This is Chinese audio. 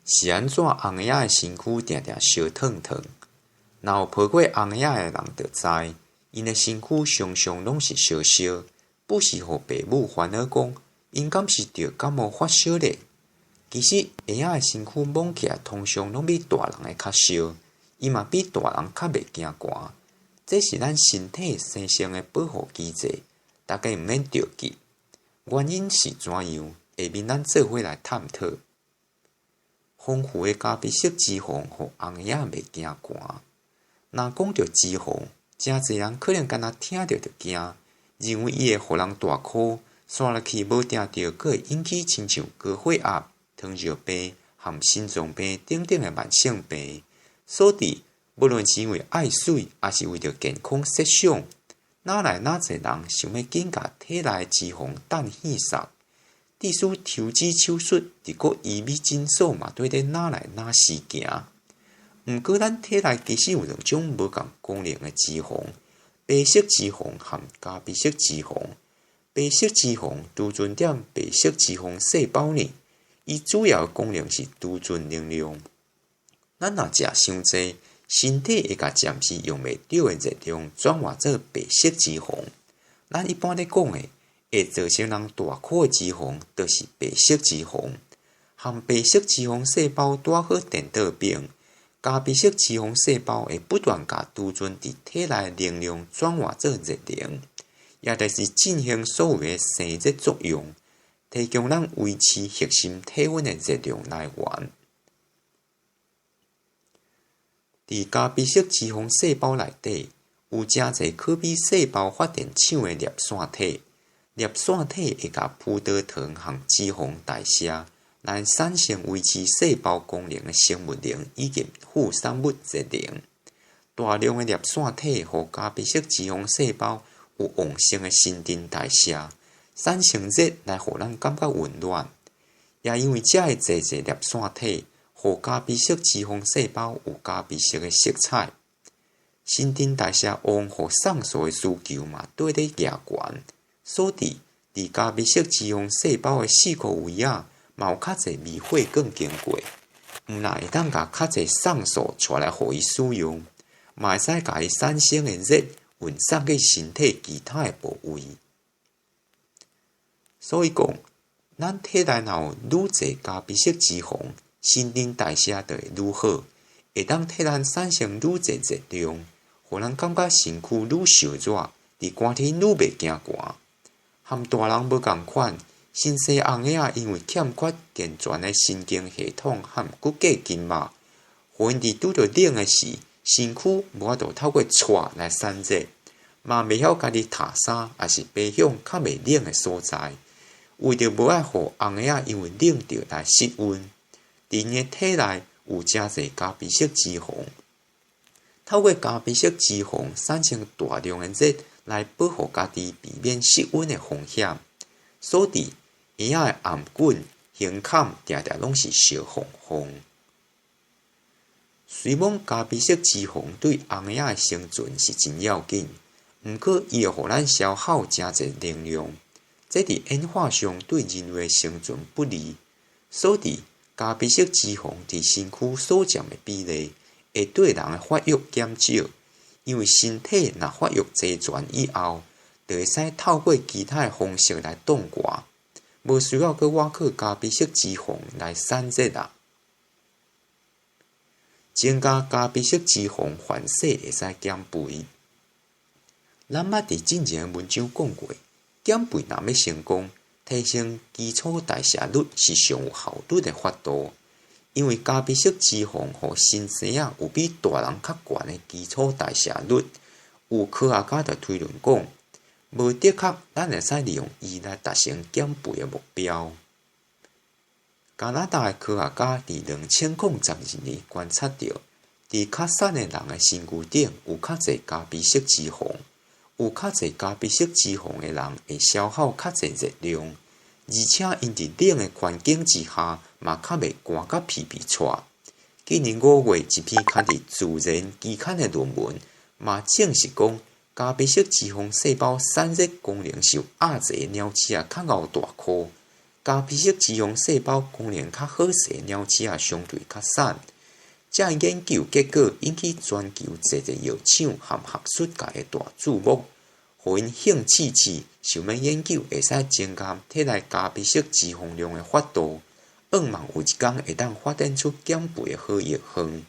是安怎红牙的身躯定定烧烫烫？若有抱过红牙的人就知，因的身躯常常拢是烧烧，不时互爸母烦恼讲，因敢是着感冒发烧咧。其实婴仔的身躯摸起来通常拢比大人的较烧，伊嘛比大人较袂惊寒。这是咱身体生成的保护机制，大家毋免着急。原因是怎样？下面咱做伙来探讨。丰富的咖啡色脂肪，互红仔袂惊寒。若讲到脂肪，真侪人可能敢若听着就惊，认为伊会互人大箍，刷落去无定着，佫会引起亲像高血压、糖尿病和心脏病等等的慢性病。所以，无论是因为爱水，还是为着健康设想，哪来哪侪人想要紧甲体内的脂肪等稀释？即使抽脂手术，伫个医美诊所嘛，对咧哪来哪时行。毋过，咱体内其实有两种无共功能的脂肪：白色脂肪和咖啡色脂肪。白色脂肪储存点白色脂肪细胞呢，伊主要功能是储存能量。咱若食伤济，身体会甲暂时用袂着的热量转化做白色脂肪。咱一般咧讲的，会造成人大箍的脂肪，就是白色脂肪。和白色脂肪细胞拄好颠倒边，咖啡色脂肪细胞会不断甲储存伫体内的能量转化做热能，也就是进行所有的生热作用，提供咱维持核心体温的热量来源。伫咖啡色脂肪细胞内底，有真侪可比细胞发电厂的粒线体。粒线体会甲葡萄糖和脂肪代谢，来产生维持细胞功能的生物能以及副产物热能。大量的粒线体互咖啡色脂肪细胞有旺盛的新陈代谢，产生热来互咱感觉温暖。也因为这个济粒线体，互咖啡色脂肪细胞有咖啡色的色彩。新陈代谢旺，互送素的需求嘛对咧牙悬。所以，伫咖啡色脂肪细胞的四个位啊，嘛有较侪微血管经过，毋但会当甲较侪送素带来互伊使用，嘛会使甲伊产生的热运送去身体其他的部位。所以讲，咱体内若有愈侪咖啡色脂肪，新陈代谢就会愈好，会当替咱产生愈侪热量，互咱感觉身躯愈受热，伫寒天愈袂惊寒。和大人无共款，新生红仔因为欠缺健全的神经系统和骨骼筋膜，互因伫拄着冷的时，身躯无法度透过喘来散热，嘛袂晓家己脱衫，也是爬向较袂冷的所在。为着无爱互红仔因为冷着来失温，伫因的体内有真侪咖啡色脂肪，透过咖啡色脂肪产生大量的热。来保护家己避免失温的风险，所以婴仔的颔管、胸坎定定拢是烧烘烘。虽讲咖啡色脂肪对红仔的生存是真要紧，毋过伊会互咱消耗真侪能量，这伫演化上对人类生存不利。所以咖啡色脂肪伫身躯所占的比例，会对人的发育减少。因为身体若发育齐全以后，就会使透过其他的方式来冻寒，无需要去挖靠咖啡色脂肪来散热啦。增加咖啡色脂肪反式会使减肥。咱捌伫之前的文章讲过，减肥若要成功，提升基础代谢率是上有效率的法度。因为咖啡色脂肪互新生仔有比大人较悬的基础代谢率，有科学家就推论讲，无的确咱会使利用伊来达成减肥的目标。加拿大的科学家伫2012年观察到，伫较瘦的人的身躯顶有较侪咖啡色脂肪，有较侪咖啡色脂肪的人会消耗较侪热量。而且因伫冷的环境之下，嘛较袂寒甲皮皮喘。今年5月，一篇刊伫《自然》期刊的论文，嘛证实讲，咖啡色脂肪细胞散热功能是有鸭侪鸟鼠较敖大颗，咖啡色脂肪细胞功能较好势，鸟鼠也相对较瘦。这研究结果引起全球侪个药厂和学术界的大注目，互因兴趣是想要研究会使增加体内咖啡色脂肪量的法度，希望有一天会当发展出减肥的好药方。